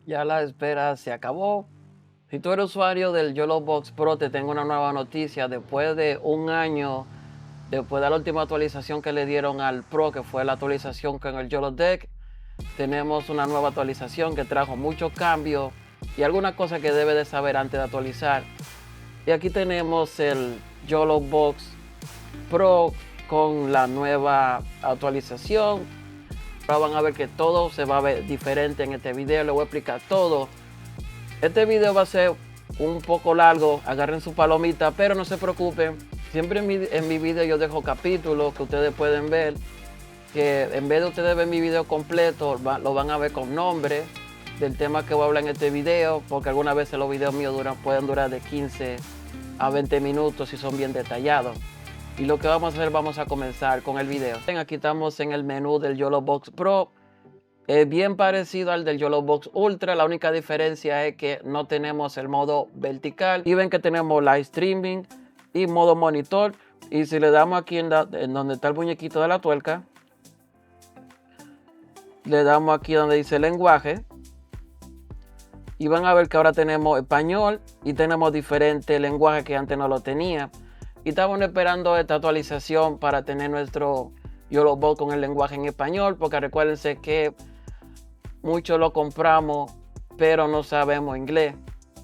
Ya la espera se acabó. Si tú eres usuario del YOLO Box Pro, te tengo una nueva noticia. Después de un año, después de la última actualización que le dieron al Pro, que fue la actualización con el YOLO Deck, tenemos una nueva actualización que trajo muchos cambios y algunas cosas que debe de saber antes de actualizar. Y aquí tenemos el YOLO Box Pro con la nueva actualización. Ahora van a ver que todo se va a ver diferente en este video. Les voy a explicar todo. Este video va a ser un poco largo, agarren su palomita, pero no se preocupen. Siempre en mi video yo dejo capítulos que ustedes pueden ver, que en vez de ustedes ver mi video completo, lo van a ver con nombre del tema que voy a hablar en este video, porque algunas veces los videos míos pueden durar de 15 a 20 minutos y son bien detallados. Y lo que vamos a hacer, vamos a comenzar con el video. Aquí estamos en el menú del YOLO Box Pro. Es bien parecido al del YOLO Box Ultra. La única diferencia es que no tenemos el modo vertical. Y ven que tenemos live streaming y modo monitor. Y si le damos aquí en donde está el muñequito de la tuerca, le damos aquí donde dice lenguaje. Y van a ver que ahora tenemos español y tenemos diferentes lenguajes que antes no lo tenía. Y estamos esperando esta actualización para tener nuestro YOLO Box con el lenguaje en español. Porque recuérdense que muchos lo compramos, pero no sabemos inglés.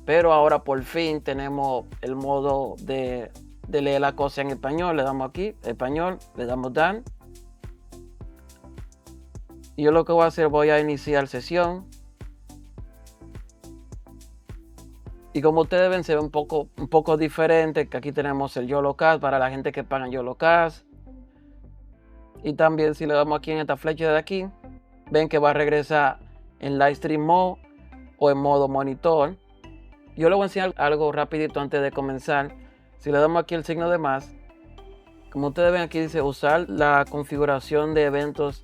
Pero ahora por fin tenemos el modo de leer la cosa en español. Le damos aquí, español, le damos done. Y yo lo que voy a hacer, voy a iniciar sesión. Y como ustedes ven, se ve un poco diferente, que aquí tenemos el YOLOcast para la gente que paga YOLOcast. Y también si le damos aquí en esta flecha de aquí, ven que va a regresar en Live Stream Mode o en modo monitor. Yo les voy a enseñar algo rapidito antes de comenzar. Si le damos aquí el signo de más, como ustedes ven aquí dice usar la configuración de eventos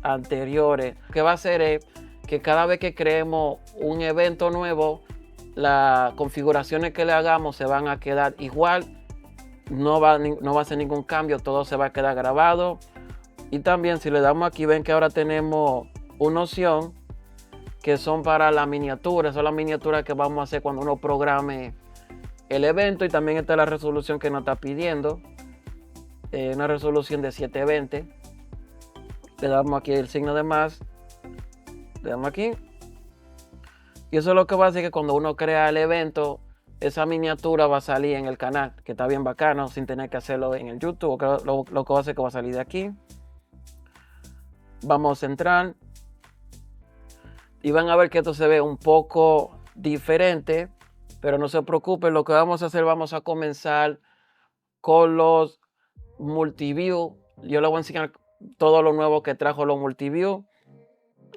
anteriores. Lo que va a hacer es que cada vez que creemos un evento nuevo, las configuraciones que le hagamos se van a quedar igual. No va a hacer ningún cambio, todo se va a quedar grabado. Y también si le damos aquí, ven que ahora tenemos una opción que son para las miniaturas. Son las miniaturas que vamos a hacer cuando uno programe el evento. Y también está la resolución que nos está pidiendo. Una resolución de 720. Le damos aquí el signo de más. Le damos aquí. Y eso es lo que va a hacer que cuando uno crea el evento, esa miniatura va a salir en el canal, que está bien bacano, sin tener que hacerlo en el YouTube. Lo que va a hacer que va a salir de aquí. Vamos a entrar. Y van a ver que esto se ve un poco diferente, pero no se preocupen. Lo que vamos a hacer, vamos a comenzar con los multiview. Yo les voy a enseñar todo lo nuevo que trajo los multiview.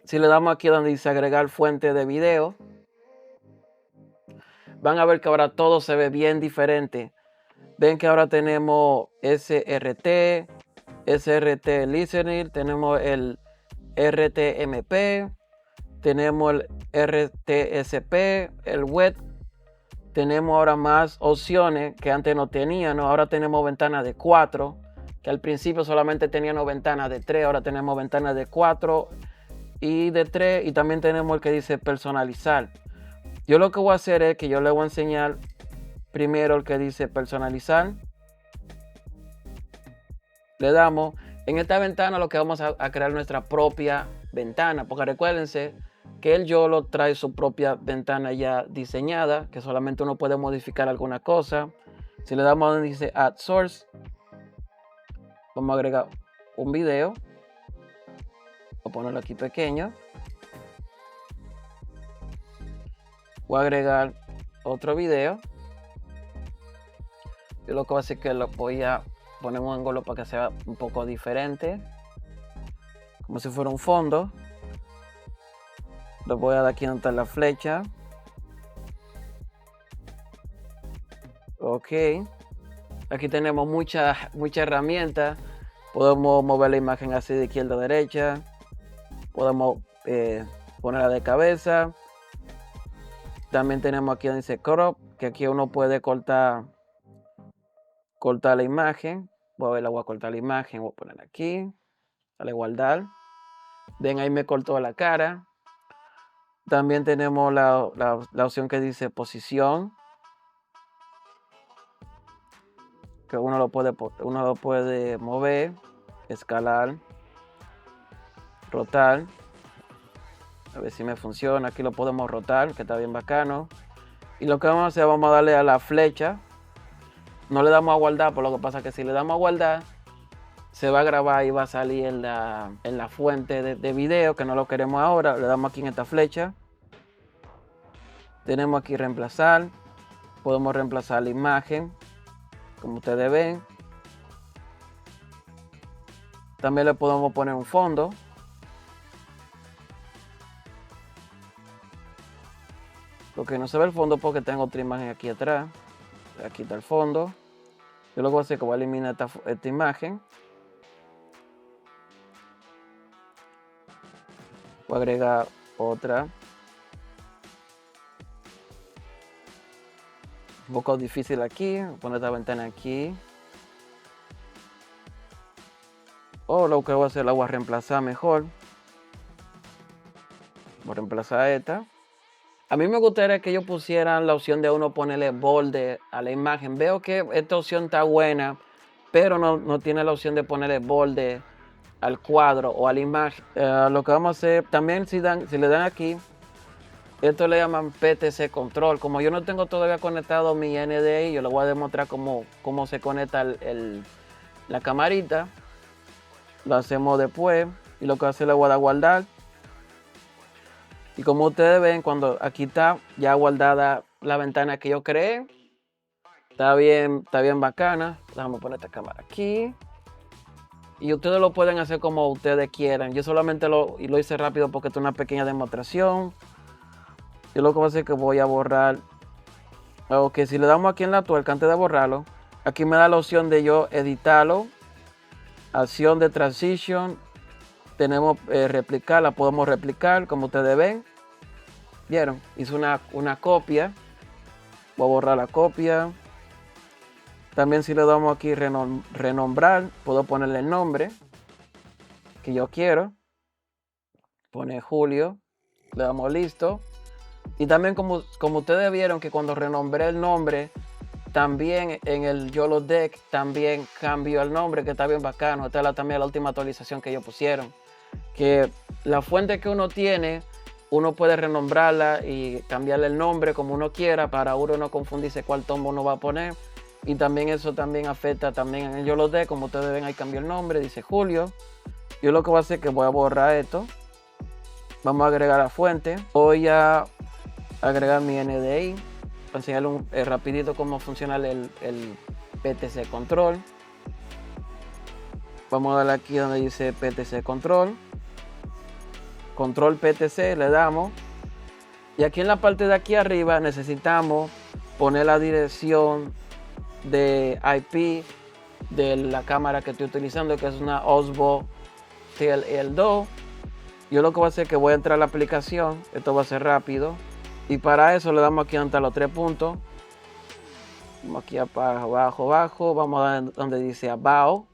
Si le damos aquí donde dice agregar fuente de video, van a ver que ahora todo se ve bien diferente. Ven que ahora tenemos SRT, SRT Listening, tenemos el RTMP, tenemos el RTSP, el web. Tenemos ahora más opciones que antes no teníamos. Ahora tenemos ventanas de 4, que al principio solamente teníamos ventanas de 3, ahora tenemos ventanas de 4 y de 3, y también tenemos el que dice personalizar. Yo lo que voy a hacer es que yo le voy a enseñar primero el que dice personalizar. Le damos. En esta ventana lo que vamos a crear nuestra propia ventana, porque recuérdense que el YOLO trae su propia ventana ya diseñada, que solamente uno puede modificar alguna cosa. Si le damos donde dice Add Source, vamos a agregar un video. Voy a ponerlo aquí pequeño. Voy a agregar otro video. Yo lo que voy a hacer es que lo voy a poner un ángulo para que sea un poco diferente, como si fuera un fondo. Lo voy a dar aquí donde está la flecha. Ok. Aquí tenemos muchas herramientas. Podemos mover la imagen así de izquierda a derecha. Podemos ponerla de cabeza. También tenemos aquí donde dice crop, que aquí uno puede cortar la imagen. Voy a cortar la imagen. Voy a poner aquí. Dale guardar. Ven, ahí me cortó la cara. También tenemos la opción que dice posición, que uno lo puede mover, escalar, rotar. A ver si me funciona. Aquí lo podemos rotar, que está bien bacano. Y lo que vamos a hacer, vamos a darle a la flecha. No le damos a guardar, por lo que pasa que si le damos a guardar, se va a grabar y va a salir en la fuente de video, que no lo queremos ahora. Le damos aquí en esta flecha. Tenemos aquí reemplazar. Podemos reemplazar la imagen, como ustedes ven. También le podemos poner un fondo. Porque no se ve el fondo porque tengo otra imagen aquí atrás. Aquí está el fondo. Yo lo que voy a hacer es que voy a eliminar esta imagen. Voy a agregar otra. Un poco difícil aquí. Voy a poner esta ventana aquí. O lo que voy a hacer, la voy a reemplazar mejor. Voy a reemplazar esta. A mí me gustaría que ellos pusieran la opción de uno ponerle borde a la imagen. Veo que esta opción está buena, pero no tiene la opción de ponerle borde al cuadro o a la imagen. Lo que vamos a hacer, también si le dan aquí, esto le llaman PTC Control. Como yo no tengo todavía conectado mi NDI, yo les voy a demostrar cómo se conecta la camarita. Lo hacemos después y lo que hace le voy a dar a guardar. Y como ustedes ven, cuando aquí está ya guardada la ventana que yo creé, está bien bacana. Vamos a poner esta cámara aquí. Y ustedes lo pueden hacer como ustedes quieran. Yo solamente lo hice rápido porque esto es una pequeña demostración. Yo lo que voy a hacer es que voy a borrar. Ok, si le damos aquí en la tuerca antes de borrarlo, aquí me da la opción de yo editarlo. Acción de transition. Tenemos replicar, la podemos replicar como ustedes ven. ¿Vieron? Hice una copia. Voy a borrar la copia. También si le damos aquí renombrar, puedo ponerle el nombre que yo quiero. Pone Julio. Le damos listo. Y también como ustedes vieron que cuando renombré el nombre, también en el YOLO Deck también cambió el nombre, que está bien bacano. Esta es también la última actualización que ellos pusieron. Que la fuente que uno tiene, uno puede renombrarla y cambiarle el nombre como uno quiera para uno no confundirse cuál tombo uno va a poner. Y también eso también afecta también en el YOLO Deck. Como ustedes ven, ahí cambió el nombre, dice Julio. Yo lo que voy a hacer es que voy a borrar esto. Vamos a agregar la fuente. Voy a agregar mi NDI para enseñarle rapidito cómo funciona el PTC Control. Vamos a darle aquí donde dice PTC Control. Control PTC, le damos. Y aquí en la parte de aquí arriba necesitamos poner la dirección de IP de la cámara que estoy utilizando, que es una Osmo TLL2. Yo lo que voy a hacer es que voy a entrar a la aplicación. Esto va a ser rápido. Y para eso le damos aquí ante los 3 puntos. Vamos aquí abajo. Vamos a dar donde dice About.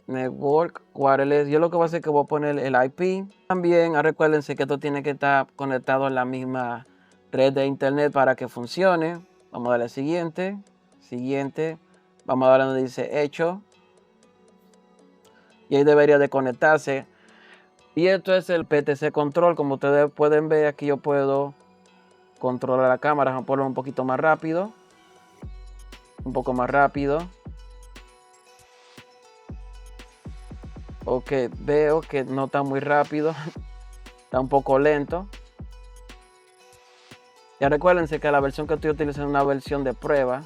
Network Wireless. Yo lo que voy a hacer es que voy a poner el IP. También recuérdense que esto tiene que estar conectado en la misma red de internet para que funcione. Vamos a darle siguiente. Vamos a darle donde dice hecho. Y ahí debería de conectarse. Y esto es el PTC Control. Como ustedes pueden ver, aquí yo puedo controlar la cámara. Vamos a ponerlo un poquito más rápido. Un poco más rápido. Ok, veo que no está muy rápido. Está un poco lento. Ya recuérdense que la versión que estoy utilizando es una versión de prueba.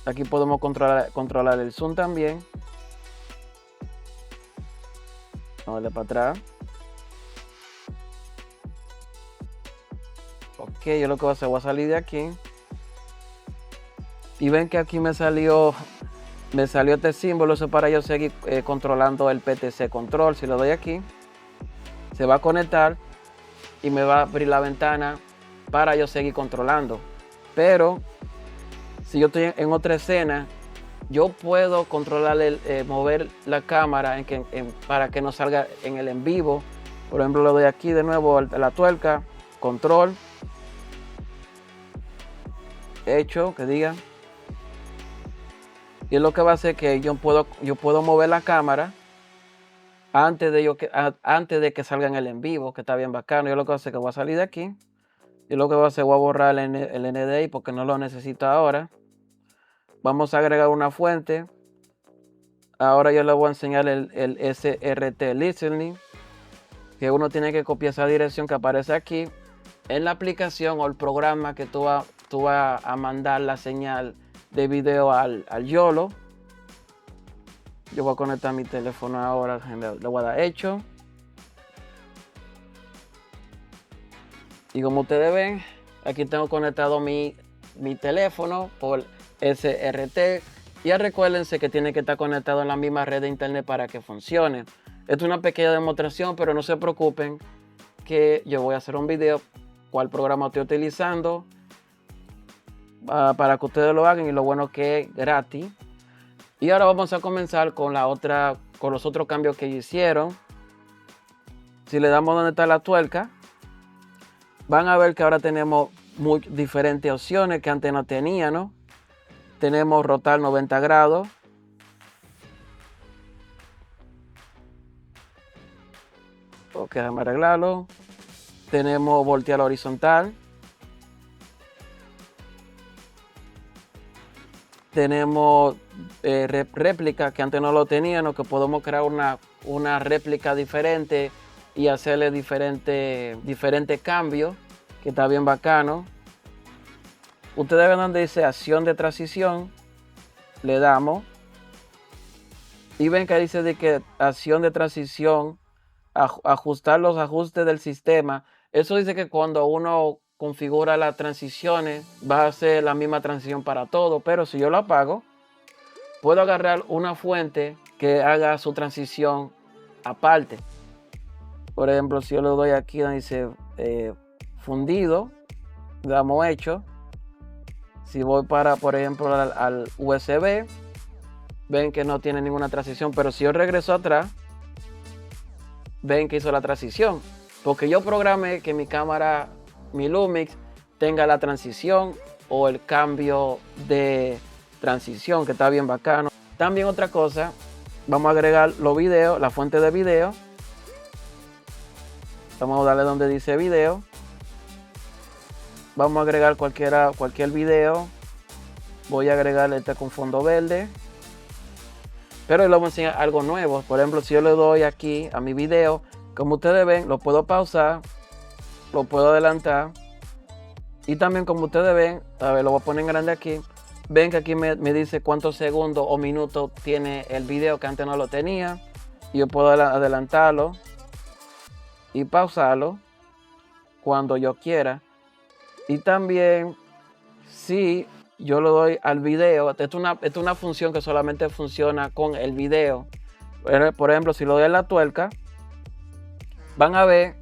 Aquí podemos controlar el zoom también. Vamos a darle para atrás. Ok, yo lo que voy a hacer, voy a salir de aquí. Y ven que aquí me salió este símbolo. Eso para yo seguir controlando el PTC Control. Si lo doy aquí, se va a conectar y me va a abrir la ventana para yo seguir controlando. Pero si yo estoy en otra escena yo puedo controlar mover la cámara para que no salga en el en vivo. Por ejemplo, le doy aquí de nuevo a la tuerca, control, hecho, que diga. Y es lo que va a hacer que yo puedo mover la cámara antes de que salga en el en vivo, que está bien bacano. Yo lo que voy a hacer es que voy a salir de aquí. Y lo que voy a hacer, voy a borrar el NDI porque no lo necesito ahora. Vamos a agregar una fuente. Ahora yo le voy a enseñar el SRT Listening, que uno tiene que copiar esa dirección que aparece aquí en la aplicación o el programa que tú vas a mandar la señal de video al YOLO. Yo voy a conectar mi teléfono ahora, le voy a dar hecho. Y como ustedes ven, aquí tengo conectado mi teléfono por SRT. Y recuérdense que tiene que estar conectado en la misma red de internet para que funcione. Esto es una pequeña demostración, pero no se preocupen que yo voy a hacer un video cuál programa estoy utilizando para que ustedes lo hagan, y lo bueno que es gratis. Y ahora vamos a comenzar con los otros cambios que hicieron. Si le damos donde está la tuerca, van a ver que ahora tenemos diferentes opciones que antes no tenía, ¿no? Tenemos rotar 90 grados. Ok, déjame arreglarlo. Tenemos voltear horizontal. Tenemos réplica, que antes no lo teníamos, que podemos crear una réplica diferente y hacerle diferentes cambios, que está bien bacano. Ustedes ven donde dice acción de transición, le damos y ven que dice de que acción de transición, ajustar los ajustes del sistema. Eso dice que cuando uno configura las transiciones va a ser la misma transición para todo, pero si yo lo apago, puedo agarrar una fuente que haga su transición aparte. Por ejemplo, si yo le doy aquí donde dice fundido, le damos hecho. Si voy por ejemplo, al USB, ven que no tiene ninguna transición, pero si yo regreso atrás, ven que hizo la transición, porque yo programé que mi cámara, mi Lumix, tenga la transición o el cambio de transición, que está bien bacano. También otra cosa, vamos a agregar los videos, la fuente de video. Vamos a darle donde dice video. Vamos a agregar cualquier video. Voy a agregar este con fondo verde. Pero les voy a enseñar algo nuevo. Por ejemplo, si yo le doy aquí a mi video, como ustedes ven, lo puedo pausar, lo puedo adelantar. Y también, como ustedes ven, a ver, lo voy a poner en grande aquí. Ven que aquí me dice cuántos segundos o minutos tiene el video, que antes no lo tenía. Y yo puedo adelantarlo y pausarlo cuando yo quiera. Y también, si yo le doy al video, esta es una función que solamente funciona con el video. Por ejemplo, si le doy a la tuerca, van a ver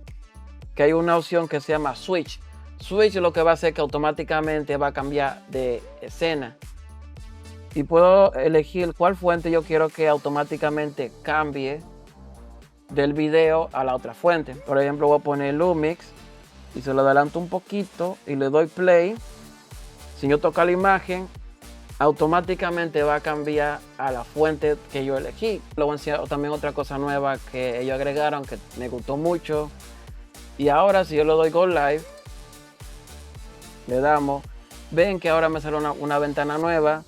que hay una opción que se llama Switch. Switch lo que va a hacer que automáticamente va a cambiar de escena. Y puedo elegir cuál fuente yo quiero que automáticamente cambie del video a la otra fuente. Por ejemplo, voy a poner Lumix y se lo adelanto un poquito y le doy play. Si yo toco la imagen, automáticamente va a cambiar a la fuente que yo elegí. Luego voy a enseñar también otra cosa nueva que ellos agregaron que me gustó mucho. Y ahora si yo le doy Go Live, le damos, ven que ahora me sale una ventana nueva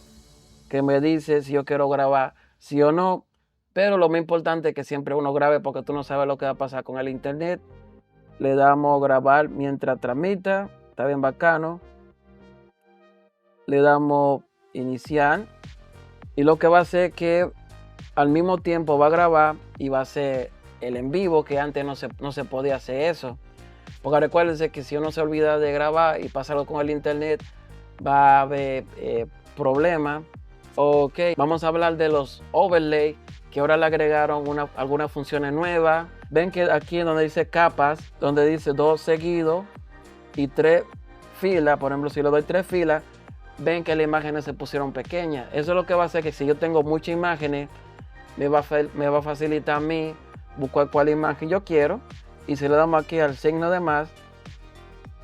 que me dice si yo quiero grabar sí o no. Pero lo más importante es que siempre uno grabe, porque tú no sabes lo que va a pasar con el internet. Le damos grabar mientras tramita, está bien bacano. Le damos iniciar y lo que va a hacer es que al mismo tiempo va a grabar y va a hacer el en vivo, que antes no se podía hacer eso. Porque recuérdense que si uno se olvida de grabar y pasa algo con el internet, va a haber problemas. Ok, vamos a hablar de los overlays, que ahora le agregaron algunas funciones nuevas. Ven que aquí donde dice capas, donde dice 2 seguidos y 3 filas, por ejemplo, si le doy 3 filas, ven que las imágenes se pusieron pequeñas. Eso es lo que va a hacer que si yo tengo muchas imágenes, me va a facilitar a mí buscar cuál imagen yo quiero. Y si le damos aquí al signo de más,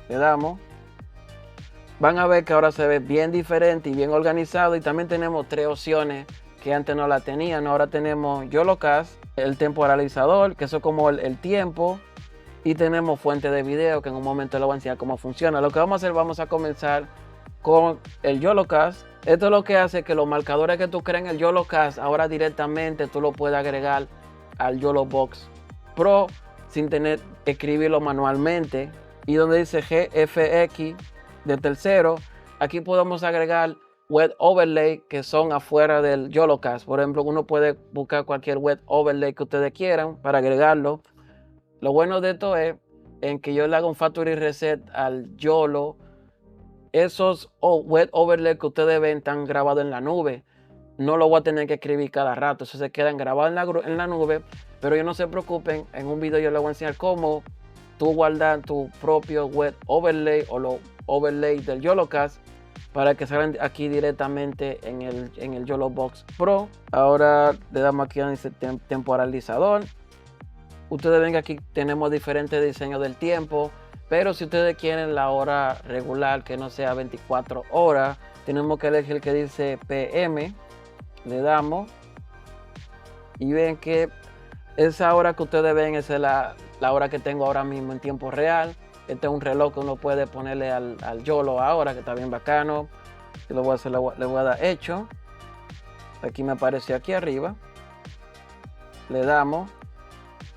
le damos, van a ver que ahora se ve bien diferente y bien organizado. Y también tenemos 3 opciones que antes no la tenían. Ahora tenemos YOLOcast, el temporalizador, que eso es como el tiempo. Y tenemos fuente de video, que en un momento les voy a enseñar cómo funciona. Lo que vamos a hacer, vamos a comenzar con el YOLOcast. Esto es lo que hace que los marcadores que tú creas en el YOLOcast, ahora directamente tú lo puedes agregar al YOLObox Pro sin tener que escribirlo manualmente. Y donde dice GFX de tercero, aquí podemos agregar web overlay que son afuera del YOLOcast. Por ejemplo, uno puede buscar cualquier web overlay que ustedes quieran para agregarlo. Lo bueno de esto es en que yo le hago un factory reset al YOLO. Esos web overlay que ustedes ven están grabados en la nube. No lo voy a tener que escribir cada rato. Eso se quedan grabados en la nube. Pero ellos no se preocupen. En un video yo les voy a enseñar cómo tú guardar tu propio web overlay o los overlays del YOLOcast para que salgan aquí directamente en el YOLObox Pro. Ahora le damos aquí a ese temporalizador. Ustedes ven que aquí tenemos diferentes diseños del tiempo, pero si ustedes quieren la hora regular que no sea 24 horas, tenemos que elegir el que dice PM. Le damos y ven que esa hora que ustedes ven es la hora que tengo ahora mismo en tiempo real. Este es un reloj que uno puede ponerle al YOLO ahora, que está bien bacano. Y lo voy a hacer, le voy a dar hecho. Aquí me apareció aquí arriba. Le damos.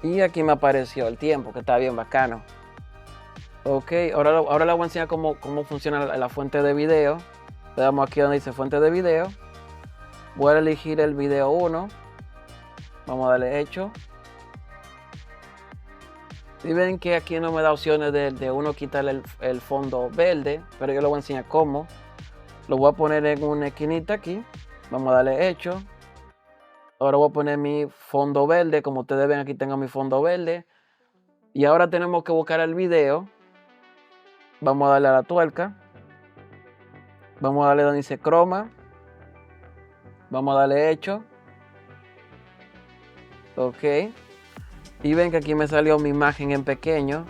Y aquí me apareció el tiempo, que está bien bacano. Ok, ahora les voy a enseñar cómo funciona la fuente de video. Le damos aquí donde dice fuente de video. Voy a elegir el video 1. Vamos a darle hecho. Y ven que aquí no me da opciones de uno quitarle el fondo verde, pero yo les voy a enseñar cómo. Lo voy a poner en una esquinita aquí. Vamos a darle hecho. Ahora voy a poner mi fondo verde. Como ustedes ven, aquí tengo mi fondo verde. Y ahora tenemos que buscar el video. Vamos a darle a la tuerca. Vamos a darle donde dice croma. Vamos a darle hecho. Ok. Y ven que aquí me salió mi imagen en pequeño.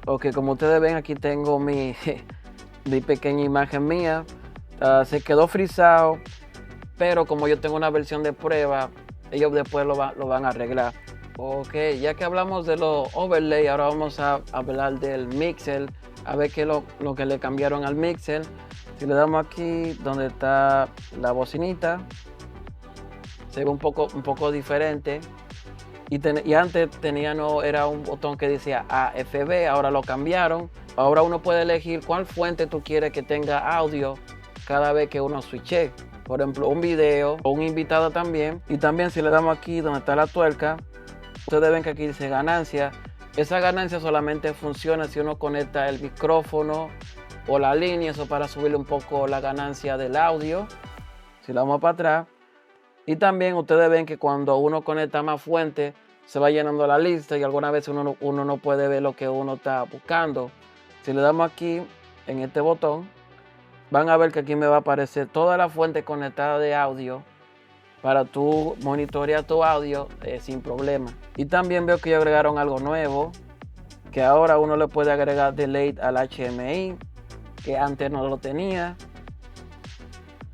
Ok, como ustedes ven, aquí tengo mi pequeña imagen mía. Se quedó frisado. Pero como yo tengo una versión de prueba, ellos después lo van a arreglar. Ok, ya que hablamos de los overlay, ahora vamos a hablar del mixer. A ver qué es lo que le cambiaron al mixer. Si le damos aquí donde está la bocinita, se ve un poco diferente. Y antes era un botón que decía AFB, ahora lo cambiaron. Ahora uno puede elegir cuál fuente tú quieres que tenga audio cada vez que uno switche. Por ejemplo, un video o un invitado también. Y también si le damos aquí donde está la tuerca, ustedes ven que aquí dice ganancia. Esa ganancia solamente funciona si uno conecta el micrófono o la línea, eso para subirle un poco la ganancia del audio. Si la vamos para atrás. Y también ustedes ven que cuando uno conecta más fuentes, se va llenando la lista y algunas veces uno no puede ver lo que uno está buscando. Si le damos aquí en este botón, van a ver que aquí me va a aparecer toda la fuente conectada de audio para tú monitorear tu audio sin problema. Y también veo que ya agregaron algo nuevo, que ahora uno le puede agregar delay al HDMI, que antes no lo tenía.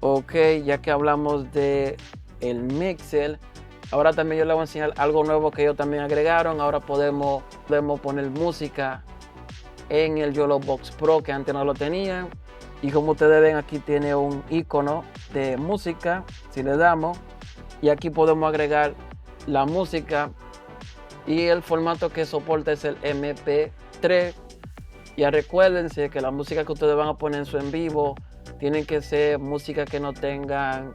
Ok, ya que hablamos de el mixer, ahora también yo les voy a enseñar algo nuevo que ellos también agregaron. Ahora podemos poner música en el YOLObox Pro, que antes no lo tenían. Y como ustedes ven, aquí tiene un icono de música. Si le damos, y aquí podemos agregar la música, y el formato que soporta es el MP3. Ya recuérdense que la música que ustedes van a poner en su en vivo tienen que ser música que no tengan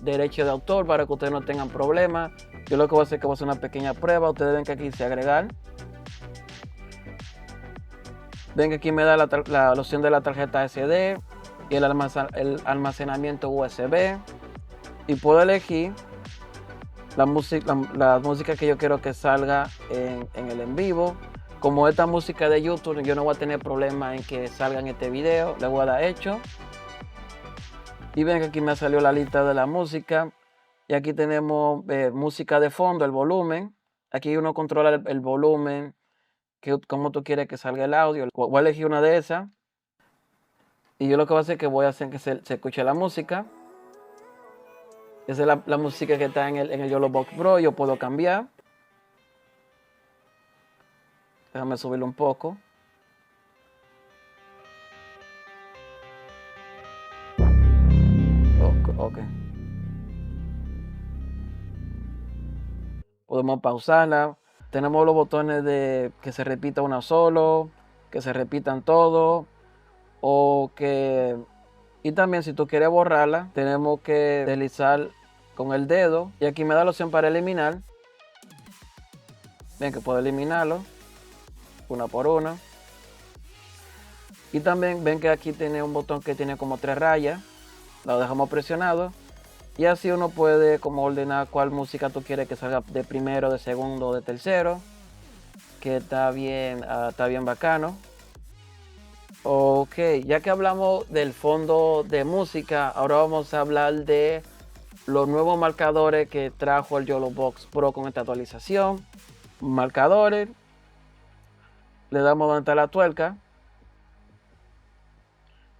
derecho de autor, para que ustedes no tengan problemas. Yo lo que voy a hacer es que voy a hacer una pequeña prueba. Ustedes ven que aquí dice agregar. Ven que aquí me da la opción de la tarjeta SD y el almacenamiento USB. Y puedo elegir la música que yo quiero que salga en el en vivo. Como esta música de YouTube, yo no voy a tener problema en que salga en este video. Le voy a dar hecho. Y ven que aquí me salió la lista de la música. Y aquí tenemos música de fondo, el volumen. Aquí uno controla el volumen, cómo tú quieres que salga el audio. Voy a elegir una de esas. Y yo lo que voy a hacer es que voy a hacer que se escuche la música. Esa es la música que está en el YOLO Box Pro. Yo puedo cambiar. Déjame subirlo un poco. Ok. Podemos pausarla. Tenemos los botones de que se repita una solo, que se repitan todos, y también si tú quieres borrarla, tenemos que deslizar con el dedo. Y aquí me da la opción para eliminar. Ven que puedo eliminarlo una por una. Y también ven que aquí tiene un botón que tiene como 3 rayas. Lo dejamos presionado. Y así uno puede como ordenar cuál música tú quieres que salga de primero, de segundo, de tercero. Que está bien bacano. Ok, ya que hablamos del fondo de música, ahora vamos a hablar de los nuevos marcadores que trajo el YOLO Box Pro con esta actualización. Marcadores. Le damos donde está la tuerca.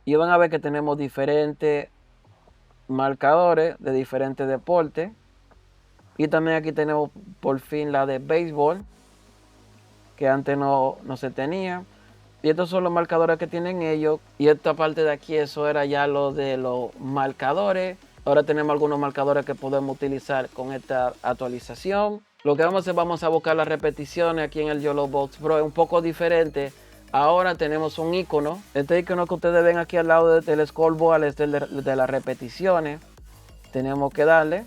Y van a ver que tenemos diferentes marcadores de diferentes deportes. Y también aquí tenemos por fin la de béisbol, que antes no se tenía. Y estos son los marcadores que tienen ellos. Y esta parte de aquí, eso era ya lo de los marcadores. Ahora tenemos algunos marcadores que podemos utilizar con esta actualización. Lo que vamos a hacer, vamos a buscar las repeticiones aquí en el YOLO Box Pro. Es un poco diferente. Ahora tenemos un icono. Este icono que ustedes ven aquí al lado del scoreboard es de las repeticiones. Tenemos que darle.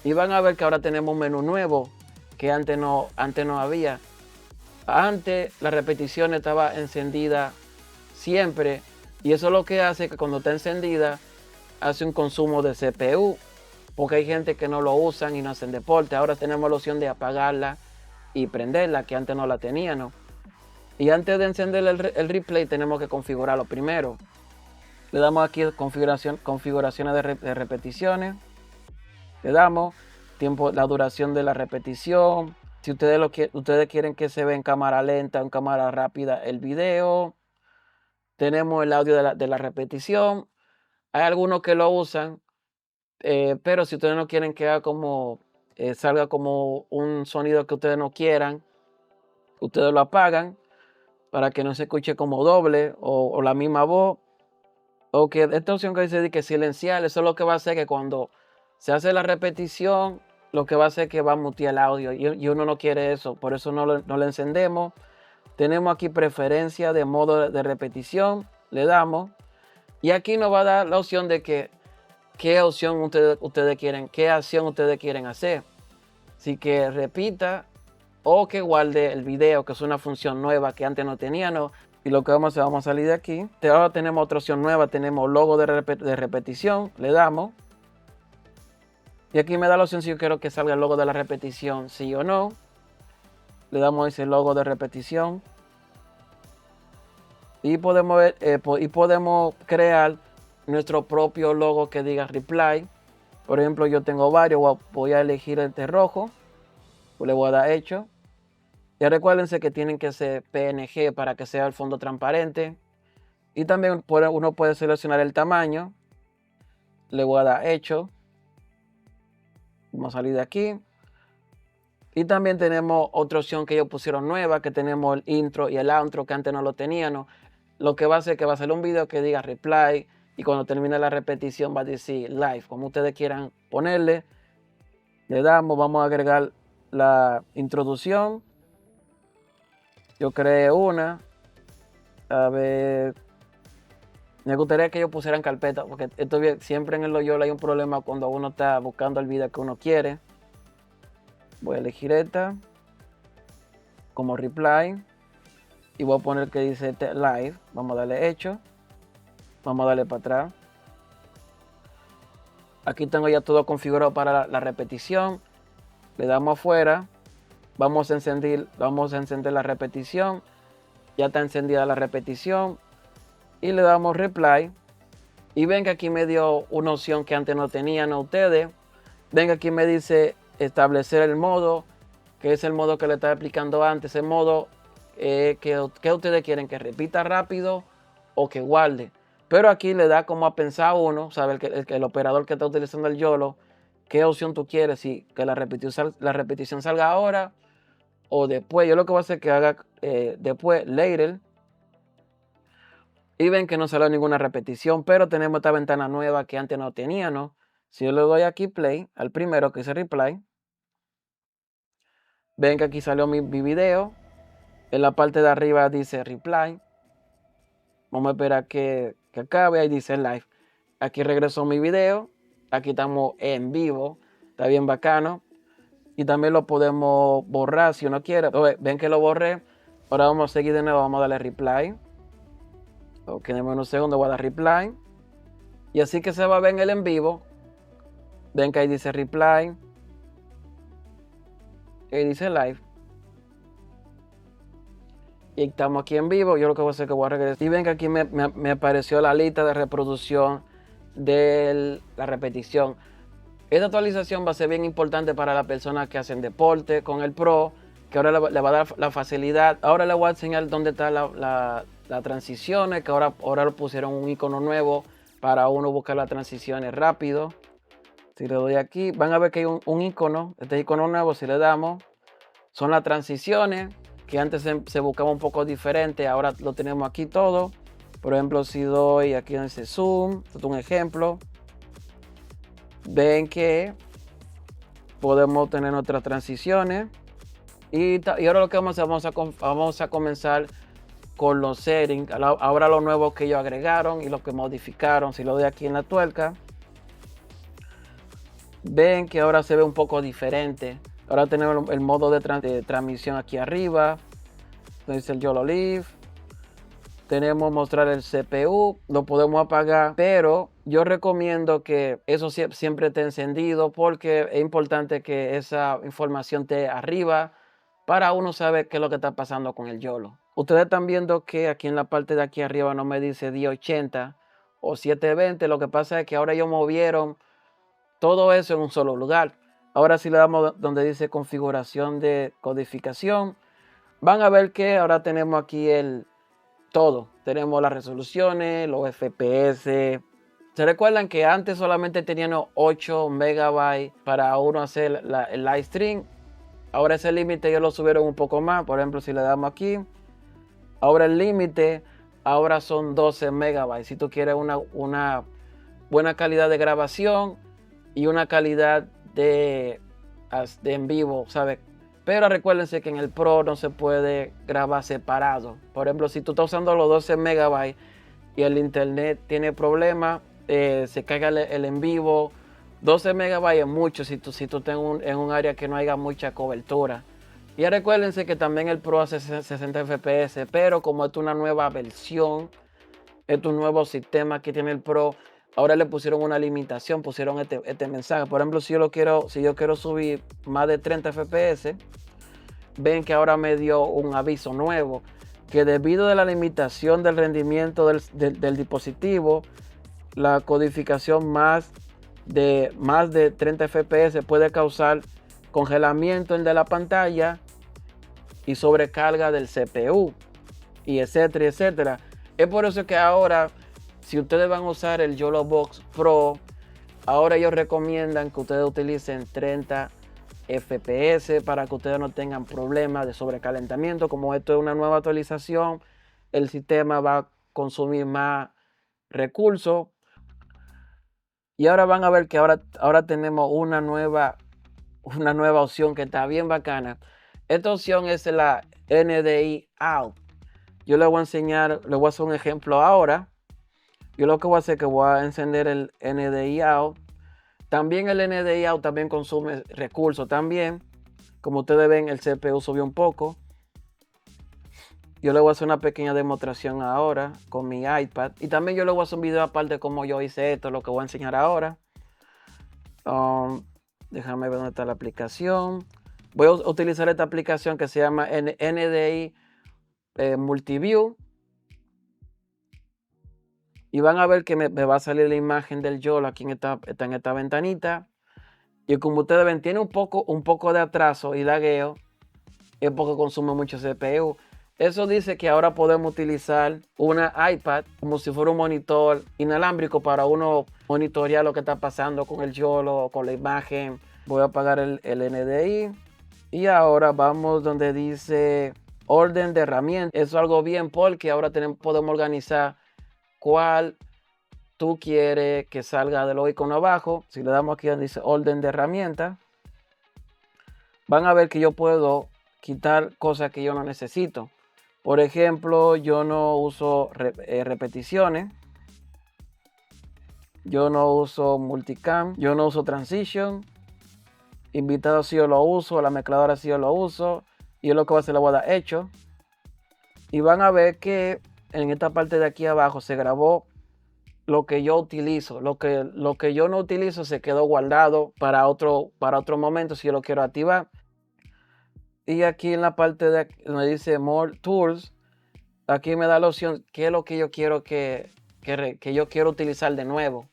Y van a ver que ahora tenemos un menú nuevo que antes no había. Antes la repetición estaba encendida siempre. Y eso es lo que hace que cuando está encendida hace un consumo de CPU. Porque hay gente que no lo usan y no hacen deporte. Ahora tenemos la opción de apagarla y prenderla, que antes no la teníamos. Y antes de encender el replay tenemos que configurarlo primero. Le damos aquí configuraciones de repeticiones. Le damos tiempo, la duración de la repetición. Si ustedes quieren que se vea en cámara lenta o en cámara rápida el video. Tenemos el audio de la repetición. Hay algunos que lo usan, pero si ustedes no quieren que salga como un sonido que ustedes no quieran, ustedes lo apagan para que no se escuche como doble o la misma voz. O que esta opción que dice que silenciar, eso es lo que va a hacer que cuando se hace la repetición, lo que va a hacer que va a mutear el audio. Y uno no quiere eso, por eso no lo encendemos. Tenemos aquí preferencia de modo de repetición, le damos. Y aquí nos va a dar la opción de qué opción ustedes quieren, qué acción ustedes quieren hacer. Así que repita o que guarde el video, que es una función nueva que antes no teníamos. Y lo que vamos a hacer, vamos a salir de aquí. Ahora tenemos otra opción nueva, tenemos logo de repetición, le damos. Y aquí me da la opción si yo quiero que salga el logo de la repetición, sí o no. Le damos ese logo de repetición. Y podemos crear nuestro propio logo que diga reply. Por ejemplo, yo tengo varios, voy a elegir este rojo. Le voy a dar hecho. Y recuérdense que tienen que ser PNG para que sea el fondo transparente. Y también uno puede seleccionar el tamaño. Le voy a dar hecho. Vamos a salir de aquí. Y también tenemos otra opción que ellos pusieron nueva, que tenemos el intro y el outro que antes no lo teníamos. Lo que va a hacer que va a ser un video que diga reply y cuando termine la repetición va a decir live, como ustedes quieran ponerle. Le damos, vamos a agregar la introducción. Yo creé una. A ver. Me gustaría que ellos pusieran carpeta, porque siempre en el YOLO hay un problema cuando uno está buscando el video que uno quiere. Voy a elegir esta como reply. Y voy a poner que dice live. Vamos a darle hecho. Vamos a darle para atrás. Aquí tengo ya todo configurado para la repetición. Le damos afuera. Vamos a encender la repetición. Ya está encendida la repetición. Y le damos reply. Y ven que aquí me dio una opción que antes no tenían ustedes. Ven que aquí me dice establecer el modo, que es el modo que le estaba explicando antes. El modo que ustedes quieren, que repita rápido o que guarde. Pero aquí le da como a pensar uno, sabe el operador que está utilizando el YOLO, qué opción tú quieres, si que la repetición salga ahora o después. Yo lo que voy a hacer es que haga después later. Y ven que no salió ninguna repetición, pero tenemos esta ventana nueva que antes no teníamos. Si yo le doy aquí play, al primero que dice reply, ven que aquí salió mi video. En la parte de arriba dice reply. Vamos a esperar que acabe. Ahí dice live. Aquí regresó mi video. Aquí estamos en vivo. Está bien bacano. Y también lo podemos borrar si uno quiere. Ven que lo borré. Ahora vamos a seguir de nuevo. Vamos a darle reply. Ok, denme unos segundos. Voy a dar reply. Y así que se va a ver en el en vivo. Ven que ahí dice reply. Y dice live. Y estamos aquí en vivo. Yo lo que voy a hacer es que voy a regresar. Y ven que aquí me apareció la lista de reproducción de la repetición. Esta actualización va a ser bien importante para las personas que hacen deporte con el Pro, que ahora le va a dar la facilidad. Ahora le voy a enseñar dónde están las transiciones, que ahora lo pusieron un icono nuevo para uno buscar las transiciones rápido. Si le doy aquí, van a ver que hay un icono, este icono nuevo, si le damos, son las transiciones, que antes se buscaba un poco diferente, ahora lo tenemos aquí todo. Por ejemplo, si doy aquí en ese zoom, esto es un ejemplo, ven que podemos tener nuestras transiciones. Y ahora lo que vamos a hacer, vamos a comenzar con los settings. Ahora los nuevos que ellos agregaron y los que modificaron. Si lo doy aquí en la tuerca, ven que ahora se ve un poco diferente. Ahora tenemos el modo de transmisión aquí arriba. Entonces el YOLO Live. Tenemos mostrar el CPU. Lo podemos apagar. Pero yo recomiendo que eso siempre esté encendido, porque es importante que esa información esté arriba para uno saber qué es lo que está pasando con el YOLO. Ustedes están viendo que aquí en la parte de aquí arriba no me dice 1080 o 720. Lo que pasa es que ahora ellos movieron todo eso en un solo lugar. Ahora si le damos donde dice configuración de codificación, van a ver que ahora tenemos aquí todo. Tenemos las resoluciones, los FPS. ¿Se recuerdan que antes solamente tenían 8 megabytes para uno hacer el live stream? Ahora ese límite ellos lo subieron un poco más. Por ejemplo, si le damos aquí, ahora el límite ahora son 12 megabytes. Si tú quieres una buena calidad de grabación y una calidad de en vivo, ¿sabes? Pero recuérdense que en el Pro no se puede grabar separado. Por ejemplo, si tú estás usando los 12 megabytes y el internet tiene problemas, se caiga el en vivo. 12 megabytes es mucho si tú estás en un área que no haya mucha cobertura. Y recuérdense que también el Pro hace 60 FPS, pero como es una nueva versión, es un nuevo sistema que tiene el Pro, ahora le pusieron una limitación, pusieron este mensaje. Por ejemplo, si yo quiero subir más de 30 FPS, ven que ahora me dio un aviso nuevo, que debido a la limitación del rendimiento del dispositivo, la codificación más de 30 FPS puede causar congelamiento de la pantalla y sobrecarga del CPU, y etcétera, etcétera. Es por eso que ahora, si ustedes van a usar el YOLO Box Pro, ahora ellos recomiendan que ustedes utilicen 30 FPS para que ustedes no tengan problemas de sobrecalentamiento. Como esto es una nueva actualización, el sistema va a consumir más recursos. Y ahora van a ver que ahora tenemos una nueva opción que está bien bacana. Esta opción es la NDI Out. Yo les voy a enseñar, les voy a hacer un ejemplo ahora. Yo lo que voy a hacer es que voy a encender el NDI Out. También el NDI Out también consume recursos también. Como ustedes ven, el CPU subió un poco. Yo le voy a hacer una pequeña demostración ahora con mi iPad. Y también yo le voy a hacer un video aparte de cómo yo hice esto, lo que voy a enseñar ahora. Déjame ver dónde está la aplicación. Voy a utilizar esta aplicación que se llama NDI Multiview. Y van a ver que me va a salir la imagen del YOLO aquí está en esta ventanita. Y como ustedes ven, tiene un poco de atraso y lagueo. Es porque consume mucho CPU. Eso dice que ahora podemos utilizar una iPad como si fuera un monitor inalámbrico para uno monitorear lo que está pasando con el YOLO, con la imagen. Voy a apagar el NDI. Y ahora vamos donde dice orden de herramientas. Eso es algo bien porque ahora podemos organizar cuál tú quieres que salga del icono abajo. Si le damos aquí donde dice orden de herramientas, van a ver que yo puedo quitar cosas que yo no necesito. Por ejemplo, yo no uso repeticiones. Yo no uso multicam. Yo no uso transition. Invitado sí yo lo uso. La mezcladora sí yo lo uso. Y es lo que va a hacer, le voy a dar hecho. Y van a ver que en esta parte de aquí abajo se grabó lo que yo utilizo. Lo que yo no utilizo se quedó guardado para otro momento si yo lo quiero activar. Y aquí en la parte de aquí, donde dice More Tools, aquí me da la opción qué es lo que yo quiero que yo quiero utilizar de nuevo.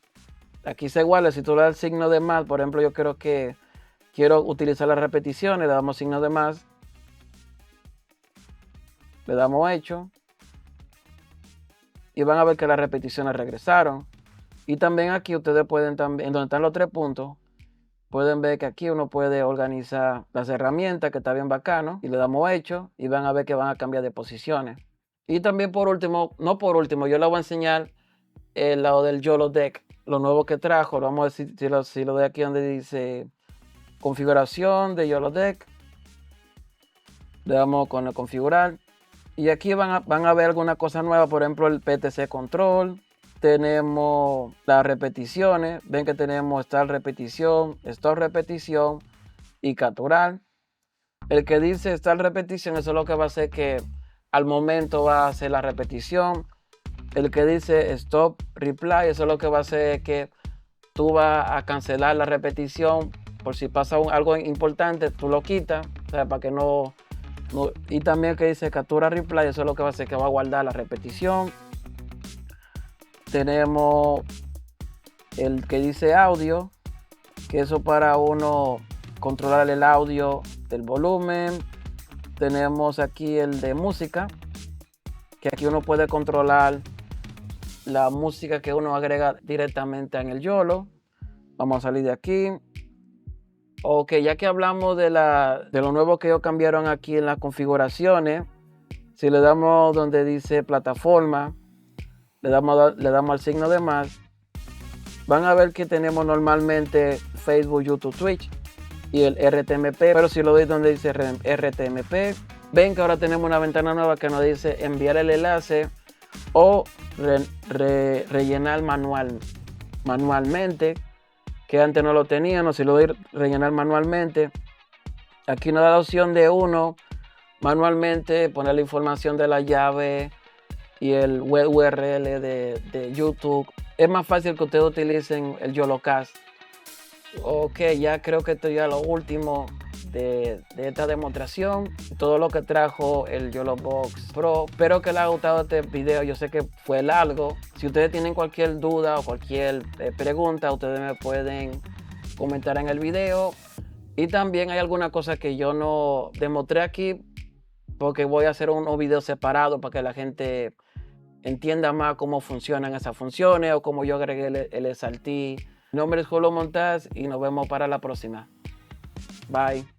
Aquí se guarda, si tú le das el signo de más, por ejemplo, yo quiero utilizar las repeticiones, le damos signo de más, le damos hecho. Y van a ver que las repeticiones regresaron. Y también aquí ustedes pueden también, donde están los 3 puntos, pueden ver que aquí uno puede organizar las herramientas, que está bien bacano, y le damos hecho, y van a ver que van a cambiar de posiciones. Y también por último, no por último, yo les voy a enseñar el lado del YOLO Deck, lo nuevo que trajo. Vamos a decir, si lo de aquí donde dice configuración de YOLO Deck, le damos con el configurar. Y aquí van a ver alguna cosa nueva, por ejemplo el PTC Control. Tenemos las repeticiones, ven que tenemos start repetición, stop repetición y capturar. El que dice start repetición, eso es lo que va a hacer que al momento va a hacer la repetición. El que dice stop reply, eso es lo que va a hacer que tú vas a cancelar la repetición por si pasa algo importante, tú lo quitas, o sea, para que no. Y también el que dice captura replay, eso es lo que va a hacer que va a guardar la repetición. Tenemos el que dice audio, que eso para uno controlar el audio del volumen. Tenemos aquí el de música, que aquí uno puede controlar la música que uno agrega directamente en el YOLO. Vamos a salir de aquí. Ok, ya que hablamos de lo nuevo que ellos cambiaron aquí en las configuraciones, si le damos donde dice plataforma, le damos al signo de más, van a ver que tenemos normalmente Facebook, YouTube, Twitch y el RTMP, pero si lo doy donde dice RTMP, ven que ahora tenemos una ventana nueva que nos dice enviar el enlace o rellenar manualmente, que antes no lo teníamos. Si lo doy rellenar manualmente, aquí nos da la opción de uno manualmente poner la información de la llave y el web URL de YouTube. Es más fácil que ustedes utilicen el YOLOcast. Ok, ya creo que esto ya es lo último de esta demostración, todo lo que trajo el YOLObox Pro. Espero que les haya gustado este video. Yo sé que fue largo. Si ustedes tienen cualquier duda o cualquier pregunta, ustedes me pueden comentar en el video. Y también hay alguna cosa que yo no demostré aquí, porque voy a hacer unos videos separados para que la gente entienda más cómo funcionan esas funciones o cómo yo agregué el SRT. Mi nombre es Julio Montaz y nos vemos para la próxima. Bye.